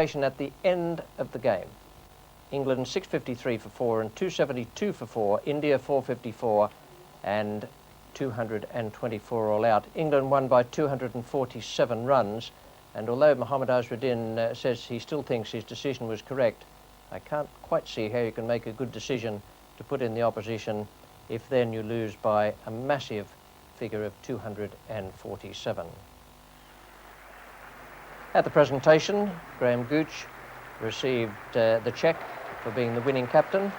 At the end of the game, England 653 for 4 and 272 for 4, India 454 and 224 all out. England won by 247 runs, and although Mohammad Azharuddin says he still thinks his decision was correct, I can't quite see how you can make a good decision to put in the opposition if then you lose by a massive figure of 247. At the presentation, Graham Gooch received the cheque for being the winning captain.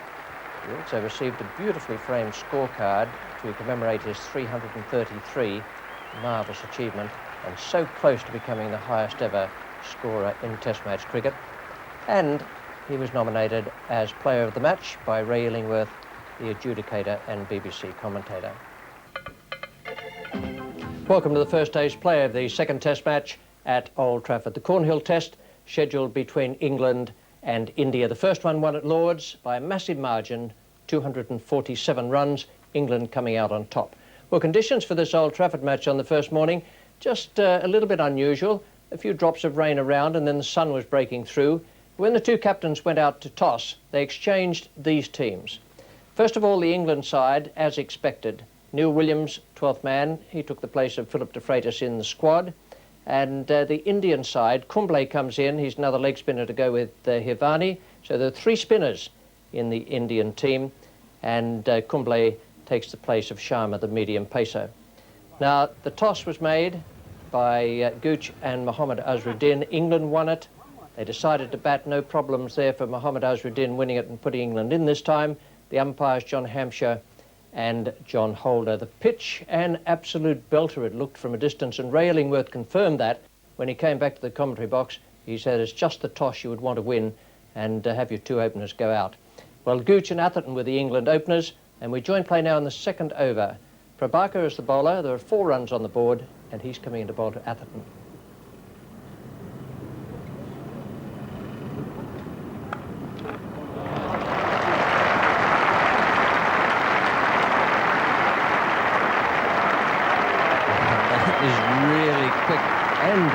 He also received a beautifully framed scorecard to commemorate his 333, marvellous achievement, and so close to becoming the highest ever scorer in Test match cricket. And he was nominated as Player of the Match by Ray Illingworth, the adjudicator and BBC commentator. Welcome to the first day's play of the second Test match at Old Trafford. The Cornhill Test scheduled between England and India. The first one won at Lord's by a massive margin, 247 runs, England coming out on top. Well, conditions for this Old Trafford match on the first morning, just a little bit unusual. A few drops of rain around and then the sun was breaking through. When the two captains went out to toss, they exchanged these teams. First of all, the England side, as expected. Neil Williams, 12th man, he took the place of Philip de Freitas in the squad. And the Indian side, Kumble comes in. He's another leg spinner to go with Hirvani. So there are three spinners in the Indian team. And Kumble takes the place of Sharma, the medium pacer. Now, the toss was made by Gooch and Mohammad Azharuddin. England won it. They decided to bat. No problems there for Mohammad Azharuddin winning it and putting England in this time. The umpires, John Hampshire and John Holder. The pitch, an absolute belter it looked from a distance, and Ray Illingworth confirmed that when he came back to the commentary box. He said it's just the toss you would want to win and have your two openers go out. Well, Gooch and Atherton were the England openers, and we join play now in the second over. Prabhakar is the bowler. There are 4 runs on the board, and he's coming into bowl to Atherton. And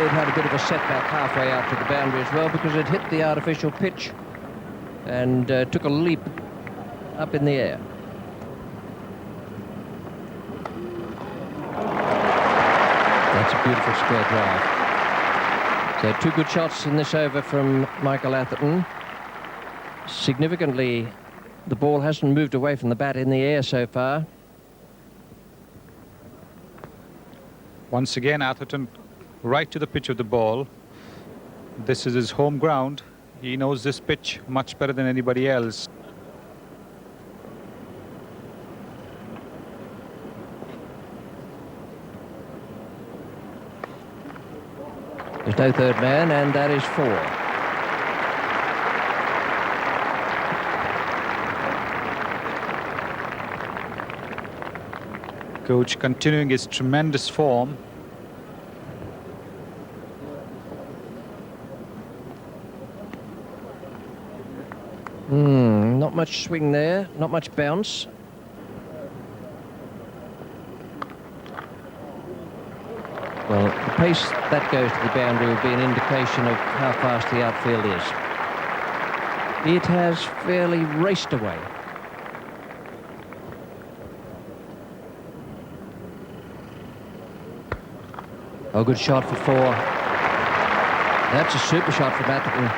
it had a bit of a setback halfway out to the boundary as well, because it hit the artificial pitch and took a leap up in the air. That's a beautiful square drive. So 2 good shots in this over from Michael Atherton. Significantly, the ball hasn't moved away from the bat in the air so far. Once again, Atherton right to the pitch of the ball. This is his home ground. He knows this pitch much better than anybody else. There's no third man, and that is 4. Gooch continuing his tremendous form. Not much swing there, not much bounce. Well, the pace that goes to the boundary will be an indication of how fast the outfield is. It has fairly raced away. Oh, good shot for 4. That's a super shot from Atherton.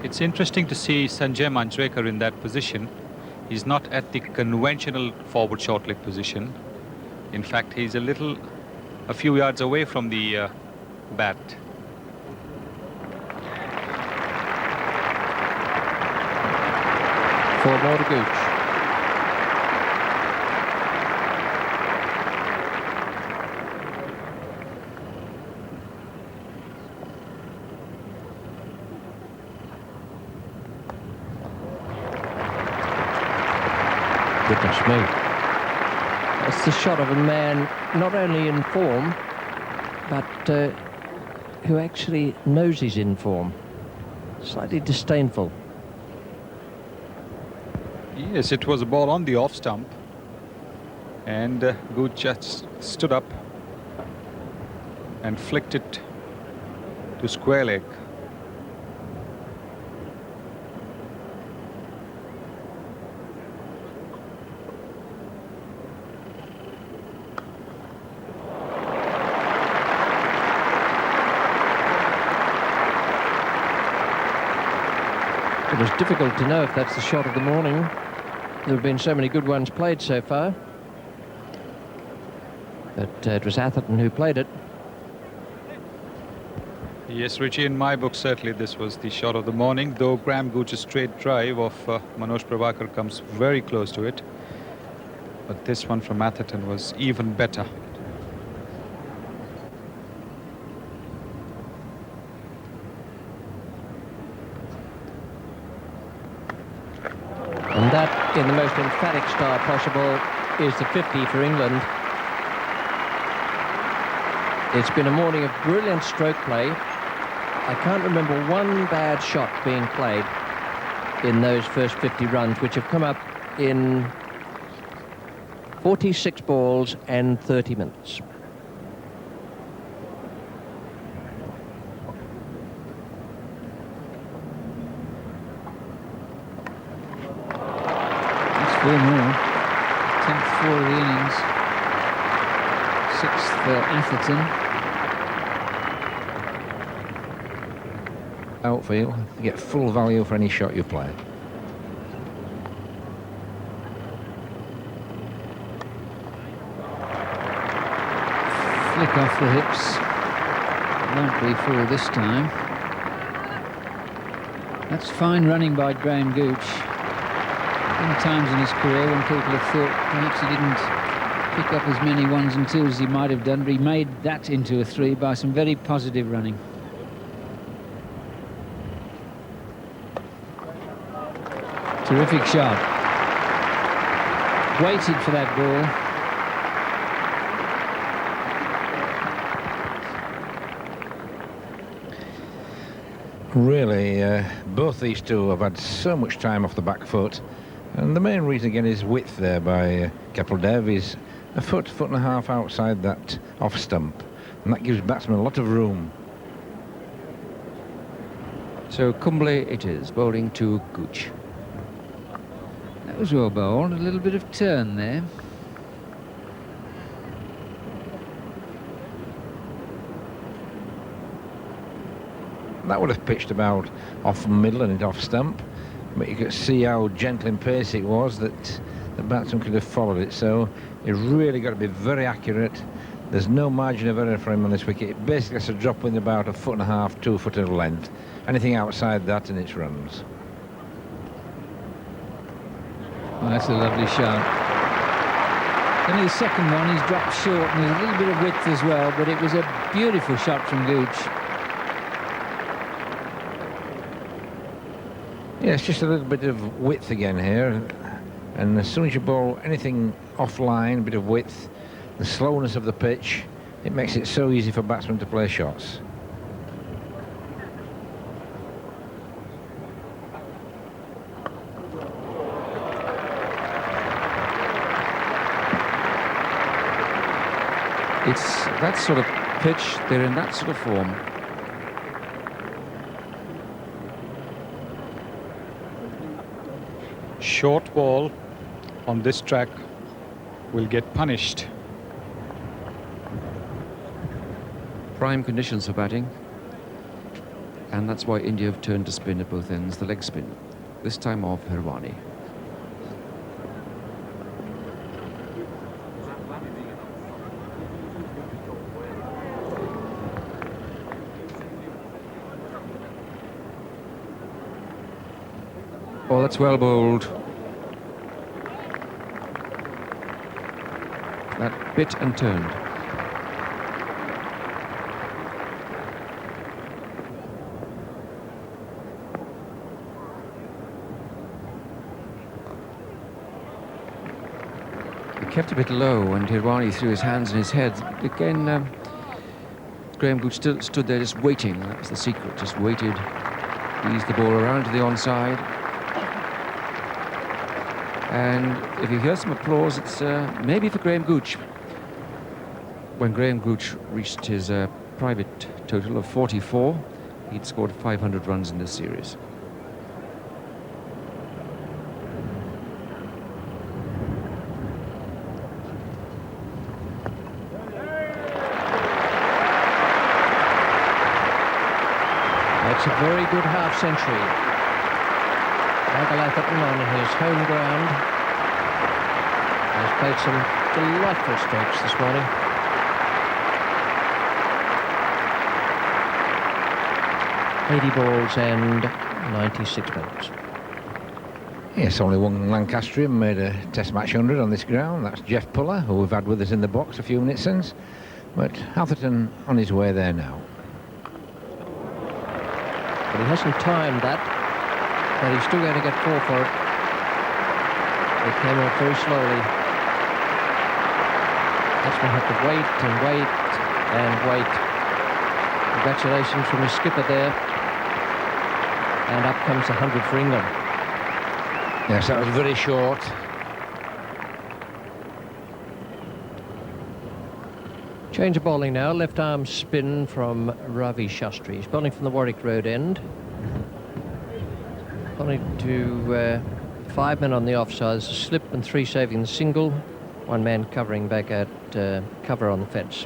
It's interesting to see Sanjay Manjrekar in that position. He's not at the conventional forward short leg position. In fact, he's a few yards away from the bat. Four more to Gooch. Goodness me. That's the shot of a man not only in form, but who actually knows he's in form. Slightly disdainful. Yes, it was a ball on the off stump, and Gooch just stood up and flicked it to square leg. It was difficult to know if that's the shot of the morning. There have been so many good ones played so far. But it was Atherton who played it. Yes, Richie, in my book, certainly this was the shot of the morning, though Graham Gooch's straight drive of Manoj Prabhakar comes very close to it. But this one from Atherton was even better. And that, in the most emphatic style possible, is the 50 for England. It's been a morning of brilliant stroke play. I can't remember one bad shot being played in those first 50 runs, which have come up in 46 balls and 30 minutes. Four more. 10th four of the innings. 6th for Atherton. Outfield, you get full value for any shot you play. Flick off the hips. Won't be full this time. That's fine running by Graham Gooch. Many times in his career when people have thought perhaps he didn't pick up as many ones and twos as he might have done, but he made that into a three by some very positive running. Terrific shot. Waited for that ball. Really, both these two have had so much time off the back foot. And the main reason, again, is width there by Kapildev. Is a foot and a half outside that off stump. And that gives batsmen a lot of room. So Kumble it is, bowling to Gooch. That was well bowled, a little bit of turn there. That would have pitched about off middle and off stump. But you could see how gentle and pacey it was that the batsman could have followed it. So you've really got to be very accurate. There's no margin of error for him on this wicket. It basically has to drop within about a foot and a half, 2 foot of length. Anything outside that and it's runs. Well, that's a lovely shot. Only the second one, he's dropped short and there's a little bit of width as well, but it was a beautiful shot from Gooch. Yeah, it's just a little bit of width again here, and as soon as you bowl anything offline, a bit of width, the slowness of the pitch, it makes it so easy for batsmen to play shots. It's that sort of pitch, they're in that sort of form. Short ball on this track will get punished. Prime conditions for batting, and that's why India have turned to spin at both ends, the leg spin, this time off Hirwani. Oh, that's well bowled. That bit and turned. He kept a bit low and Hirwani threw his hands in his head. Again, Graham Gooch still stood there just waiting. That was the secret, just waited. Eased the ball around to the onside. And if you hear some applause, it's maybe for Graham Gooch. When Graham Gooch reached his private total of 44, he'd scored 500 runs in this series. That's a very good half-century. ATHERTON on his home ground has played some delightful strokes this morning. $80 and 96 minutes. Yes, only one Lancastrian made a Test match 100 on this ground. That's Jeff Puller, who we've had with us in the box a few minutes since. But ATHERTON on his way there now. But he hasn't timed that, but he's still going to get 4 for it. It came off very slowly. That's going to have to wait and wait and wait. Congratulations from his skipper there. And up comes 100 for England. Yes, that was very short. Change of bowling now. Left arm spin from Ravi Shastri. He's bowling from the Warwick Road end. Bowling to 5 men on the offside. There's a slip and 3 saving the single. 1 man covering back at cover on the fence.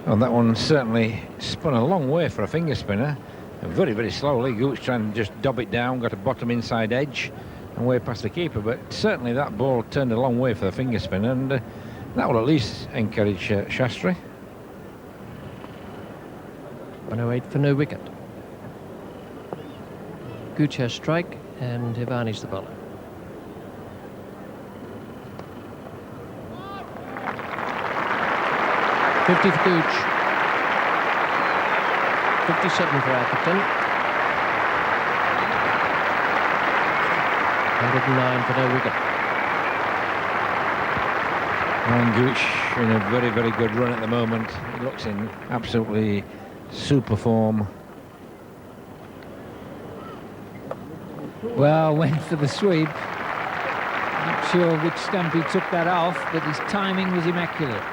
Well, that one certainly spun a long way for a finger spinner. Very, very slowly. Gooch trying to just dob it down, got a bottom inside edge and way past the keeper. But certainly that ball turned a long way for the finger spinner, and that will at least encourage Shastri. 108 for no wicket. Gooch has strike and Hivani's the bowler. $50 for Gooch. 57 for ATHERTON. 109 for no wicket. And Gooch in a very, very good run at the moment. He looks in absolutely super form. Well, went for the sweep. Not sure which stump he took that off, but his timing was immaculate.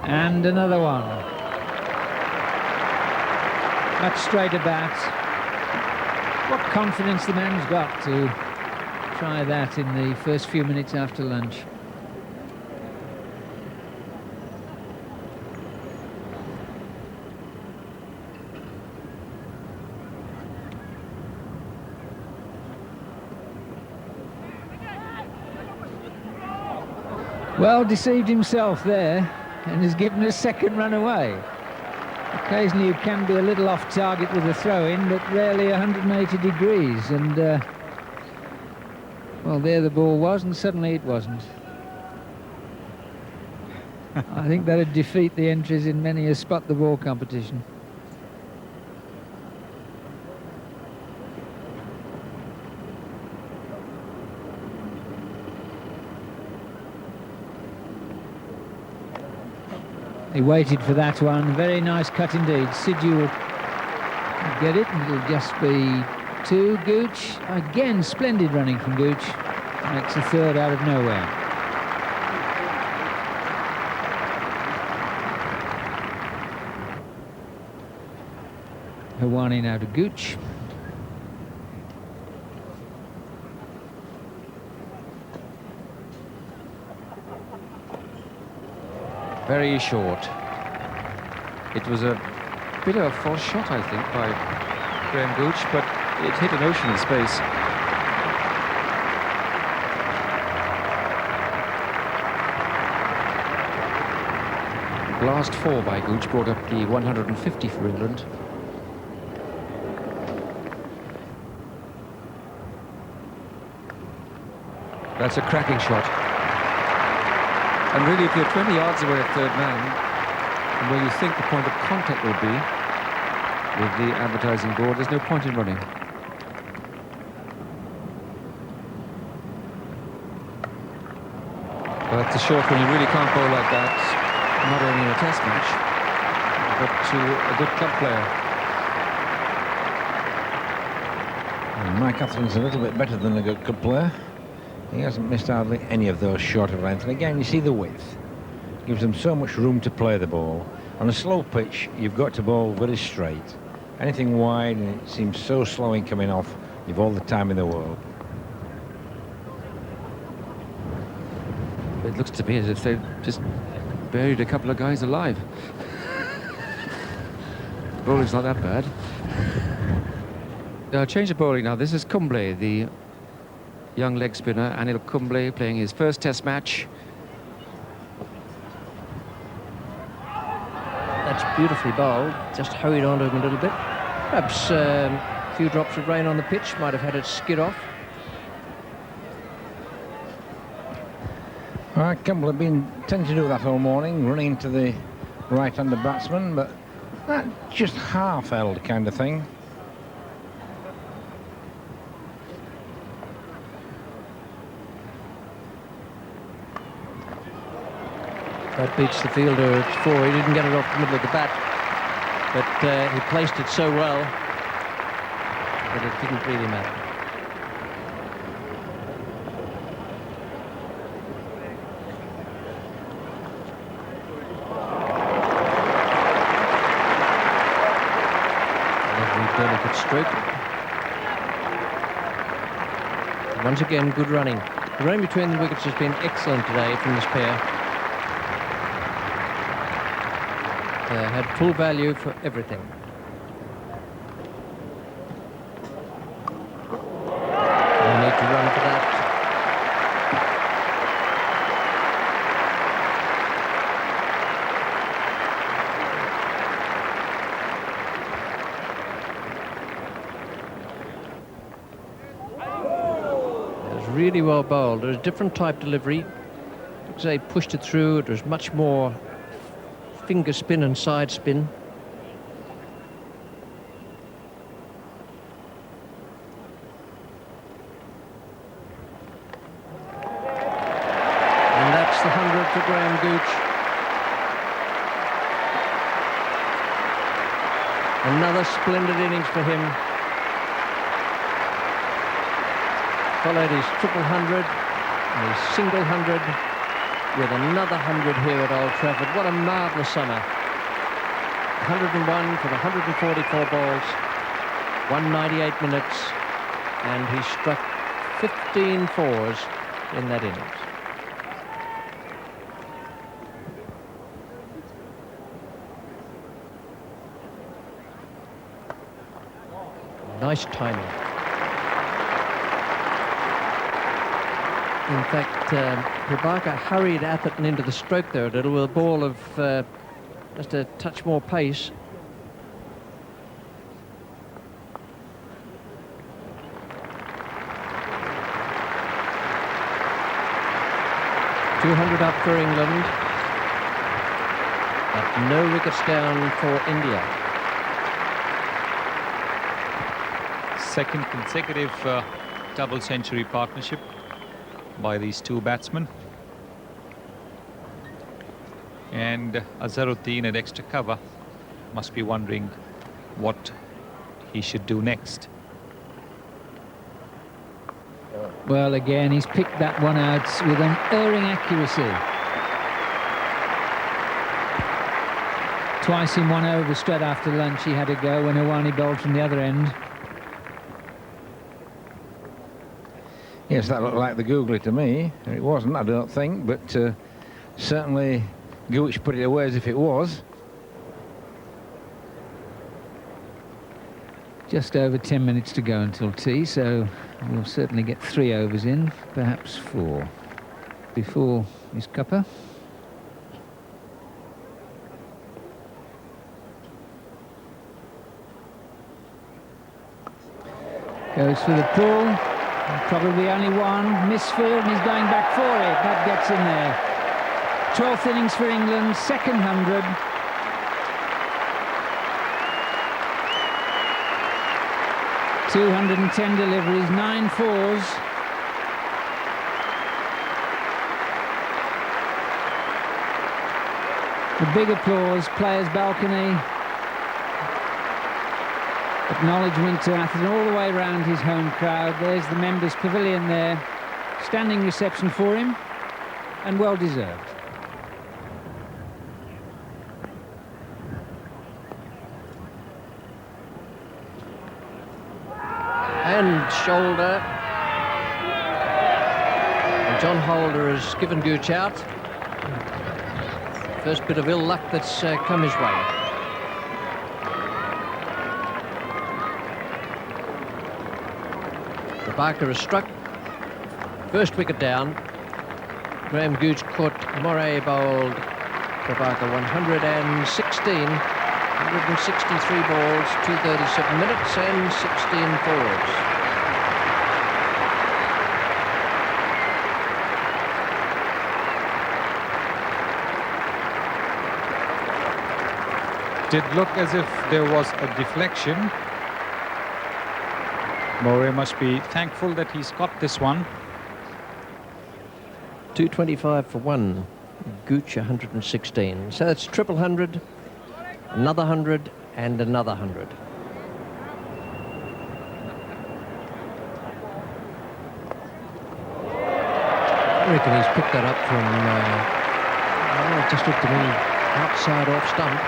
And another one. Much straighter bat. What confidence the man's got to try that in the first few minutes after lunch. Well, deceived himself there and has given a second run away. Occasionally you can be a little off target with a throw-in, but rarely 180 degrees. And, well, there the ball was, and suddenly it wasn't. I think that would defeat the entries in many a spot the ball competition. He waited for that one. Very nice cut indeed. Sidhu will get it, and it'll just be 2. Gooch, again, splendid running from Gooch. Makes a 3rd out of nowhere. Hawani now to Gooch. Very short. It was a bit of a false shot, I think, by Graham Gooch, but it hit an ocean of space. Last 4 by Gooch brought up the 150 for England. That's a cracking shot. And really, if you're 20 yards away at 3rd man, And where you think the point of contact will be with the advertising board, there's no point in running. But it's a short one. You really can't bowl like that, not only in a test match, but to a good club player. And Mike Atherton's a little bit better than a good club player. He hasn't missed hardly any of those short of length. And again, you see the width. Gives them so much room to play the ball. On a slow pitch, you've got to bowl very straight. Anything wide, and it seems so slow in coming off, you've all the time in the world. It looks to me as if they've just buried a couple of guys alive. Bowling's not that bad. Change of bowling now. This is Kumble, the young leg spinner. Anil Kumble playing his first test match. That's beautifully bowled. Just hurried onto him a little bit. Perhaps a few drops of rain on the pitch might have had it skid off. Campbell have been tending to do that all morning, running into the right-handed batsman, but that just half-held kind of thing. That beats the fielder at 4. He didn't get it off the middle of the bat, but he placed it so well that it didn't really matter. Delicate stroke. Once again, good running. The running between the wickets has been excellent today from this pair. Had full value for everything. No need to run for that. Really well bowled. There's a different type delivery. Looks like they pushed it through. It was much more finger spin and side spin. And that's the 100 for Graham Gooch. Another splendid innings for him. Followed his triple 100 and his single 100 with another 100 here at Old Trafford. What a marvellous summer. 101 from 144 balls, 198 minutes, and he struck 15 fours in that innings. Nice timing. In fact, Prabhakar hurried Atherton into the stroke there a little with a ball of just a touch more pace. .200 up for England, but no wickets down for India. Second consecutive double century partnership by these two batsmen, and ATHERTON at extra cover must be wondering what he should do next. Well, again, he's picked that one out with unerring accuracy. Twice in 1 over straight after lunch he had a go when Awani bowled from the other end. Yes, that looked like the googly to me. It wasn't, I don't think, but certainly Gooch put it away as if it was. Just over 10 minutes to go until tea, so we'll certainly get 3 overs in, perhaps 4, before his cuppa. Goes for the pull. Probably only one. Misfield, and he's going back for it. That gets in there. 12th innings for England, second 100. 210 deliveries, 9 fours. The big applause, players' balcony. Acknowledgement to Atherton all the way around his home crowd. There's the members' pavilion there. Standing reception for him, and well deserved. And shoulder. And John Holder has given Gooch out. First bit of ill luck that's come his way. Barker has struck. First wicket down. Graham Gooch caught Moray bowled Prabhakar 163 balls, 237 minutes and 16 fours. Did look as if there was a deflection. Moray must be thankful that he's got this one. 225 for 1. Gooch 116. So that's triple 100, another 100 and another 100. I reckon he's picked that up from, it just looked to me, outside off stump.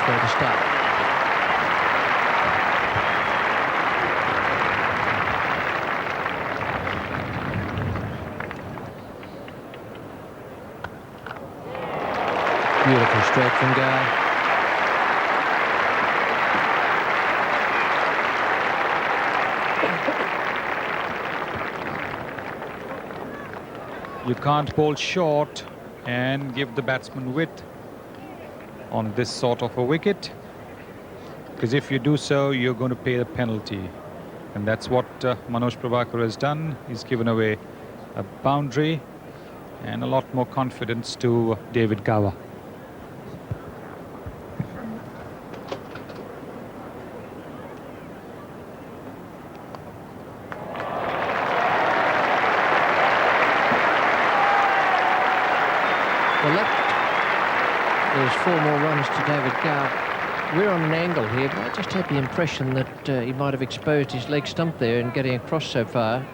To start. Beautiful stroke from Gower. You can't bowl short and give the batsman width on this sort of a wicket, because if you do so, you're going to pay the penalty, and that's what Manoj Prabhakar has done. He's given away a boundary and a lot more confidence to David Gower. Well, there's 4 more runs to David Gower. We're on an angle here, but I just had the impression that he might have exposed his leg stump there in getting across so far.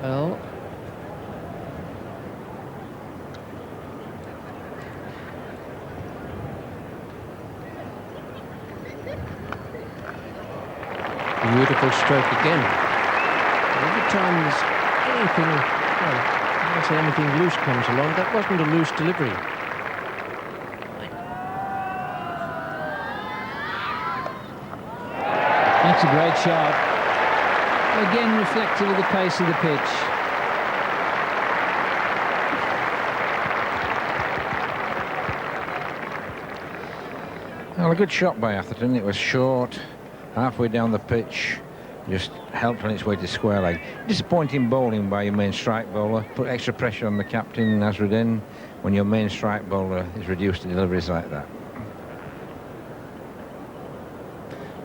Well, beautiful stroke again. Every time there's anything, well, I don't say anything loose comes along, that wasn't a loose delivery. That's a great shot. Again, reflective of the pace of the pitch. Well, a good shot by Atherton. It was short, halfway down the pitch, just helped on its way to square leg. Disappointing bowling by your main strike bowler. Put extra pressure on the captain, Nasruddin, when your main strike bowler is reduced to deliveries like that.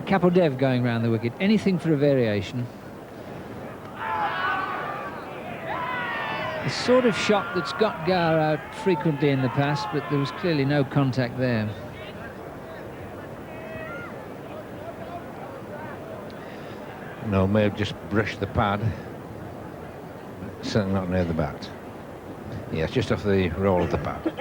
Kapil Dev going round the wicket. Anything for a variation. The sort of shot that's got Gower out frequently in the past, but there was clearly no contact there. No, may have just brushed the pad. Certainly not near the bat. Yes, just off the roll of the pad.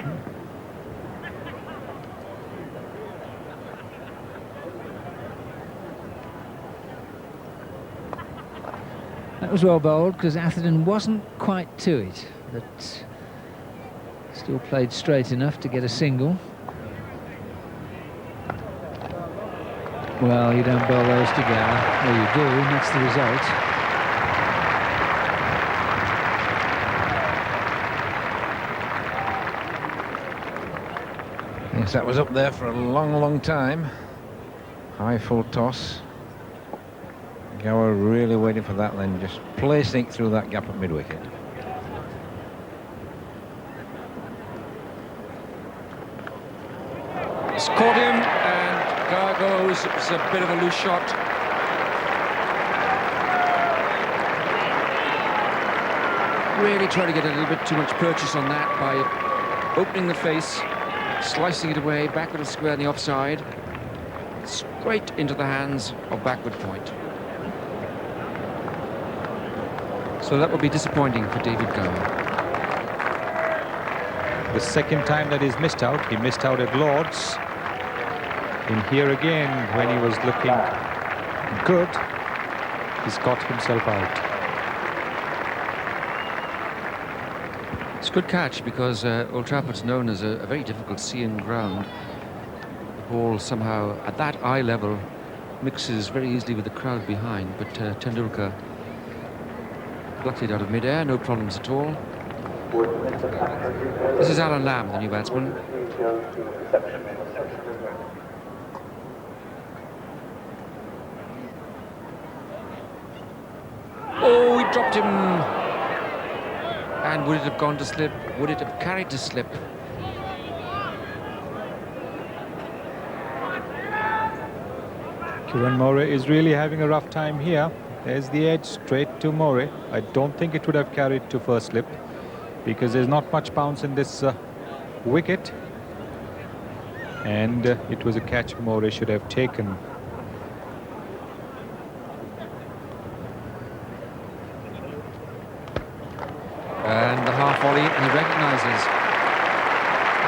That was well bowled, because Atherton wasn't quite to it, but still played straight enough to get a single. Well, you don't bowl those to Gower. Well, you do, and that's the result. Yes, that was up there for a long, long time. High full toss. Gower really waiting for that, then just placing it through that gap at mid-wicket. It's caught him, and Gower goes. It's a bit of a loose shot. Really trying to get a little bit too much purchase on that by opening the face, slicing it away, backward of square on the offside, straight into the hands of backward point. So that would be disappointing for David Gower. The second time that he's missed out, he missed out at Lord's. In here again, when he was looking good, he's got himself out. It's a good catch because Old Trafford's known as a very difficult seeing ground. The ball somehow at that eye level mixes very easily with the crowd behind, but Tendulkar plucked it out of mid-air, no problems at all. This is Alan Lamb, the new batsman. Oh, he dropped him. And would it have gone to slip? Would it have carried to slip? Kiran More is really having a rough time here. There's the edge straight to More. I don't think it would have carried to first slip because there's not much bounce in this wicket. And it was a catch More should have taken. And the half volley, he recognises.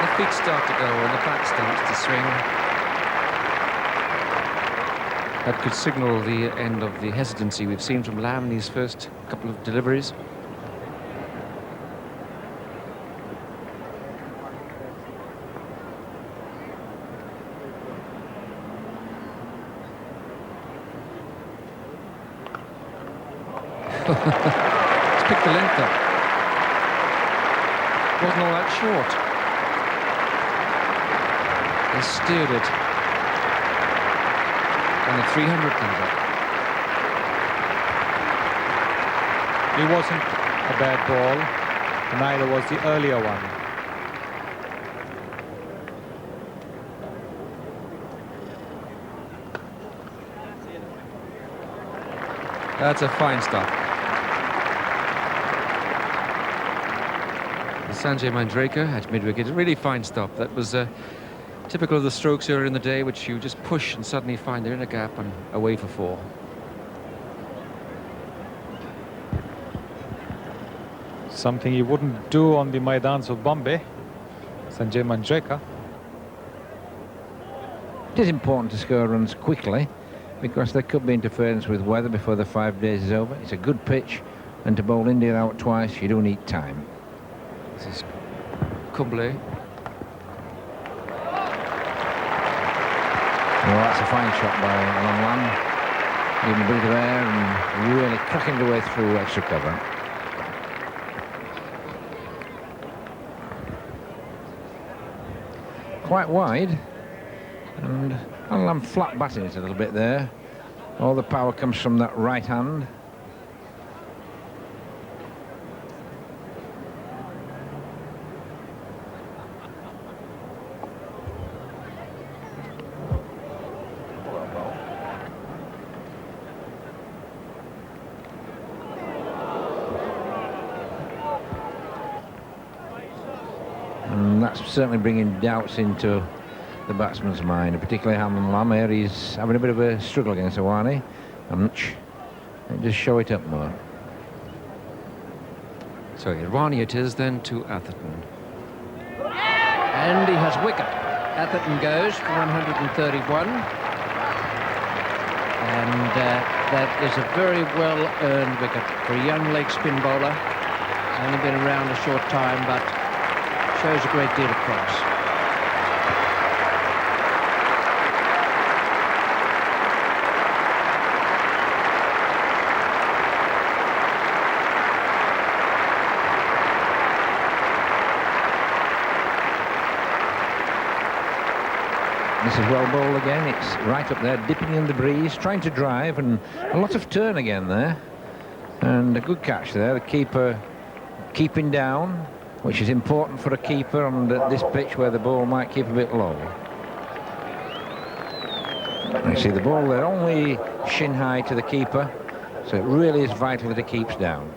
The feet start to go and the back starts to swing. That could signal the end of the hesitancy we've seen from Lamb in these first couple of deliveries. Let's pick the length up. Wasn't all that short. They steered it. And the 300 comes up. It wasn't a bad ball, neither was the earlier one. That's a fine stop. Sanjay Manjrekar at mid-wicket, a really fine stop. That was typical of the strokes earlier in the day, which you just push and suddenly find they're in a gap and away for 4. Something he wouldn't do on the Maidans of Bombay, Sanjay Manjrekar. It is important to score runs quickly because there could be interference with weather before the 5 days is over. It's a good pitch, and to bowl India out twice, you do need time. This is Kumble. Well, that's a fine shot by Alan Lamb. Giving a bit of air and really cracking the way through extra cover. Quite wide, and Alan Lamb flat batting it a little bit there. All the power comes from that right hand. And that's certainly bringing doubts into the batsman's mind, particularly Alan Lamb here. He's having a bit of a struggle against Awani. And just show it up more. So Irani it is then to Atherton. And he has wicket. Atherton goes for 131. And that is a very well-earned wicket for a young leg spin bowler. He's only been around a short time, but shows a great deal of promise. This is well bowled again. It's right up there, dipping in the breeze, trying to drive, and a lot of turn again there. And a good catch there. The keeper keeping down, which is important for a keeper on this pitch where the ball might keep a bit low. You see the ball there only shin high to the keeper, so it really is vital that he keeps down.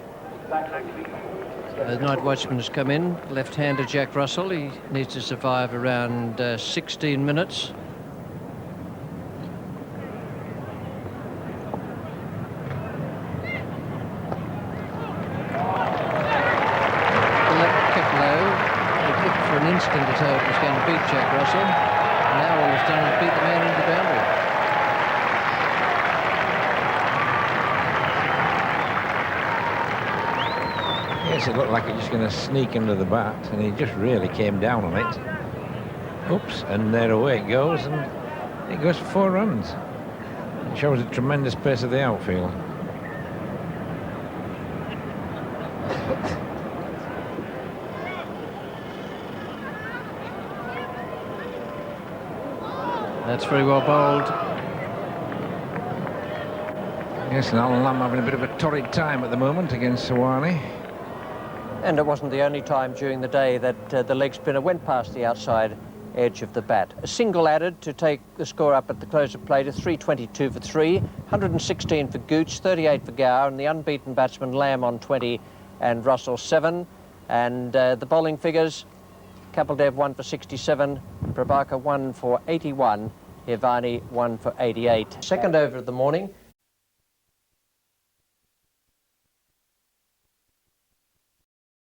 The night watchman has come in, left-hander Jack Russell. He needs to survive around 16 minutes. Kept low. It looked for an instant as though it was going to beat Jack Russell. Now all it's done is beat the man into the boundary. Yes, it looked like it was just going to sneak under the bat, and he just really came down on it. Oops, and there away it goes, and it goes for 4 runs. It shows the tremendous pace of the outfield. That's very well bowled. Yes, and Alan Lamb having a bit of a torrid time at the moment against Sawani. And it wasn't the only time during the day that the leg spinner went past the outside edge of the bat. A single added to take the score up at the close of play to 322 for 3, 116 for Gooch, 38 for Gower, and the unbeaten batsman Lamb on 20 and Russell 7. And the bowling figures, Kapildev 1 for 67, Prabhakar 1 for 81, Hirvani 1 for 88. Second over of the morning.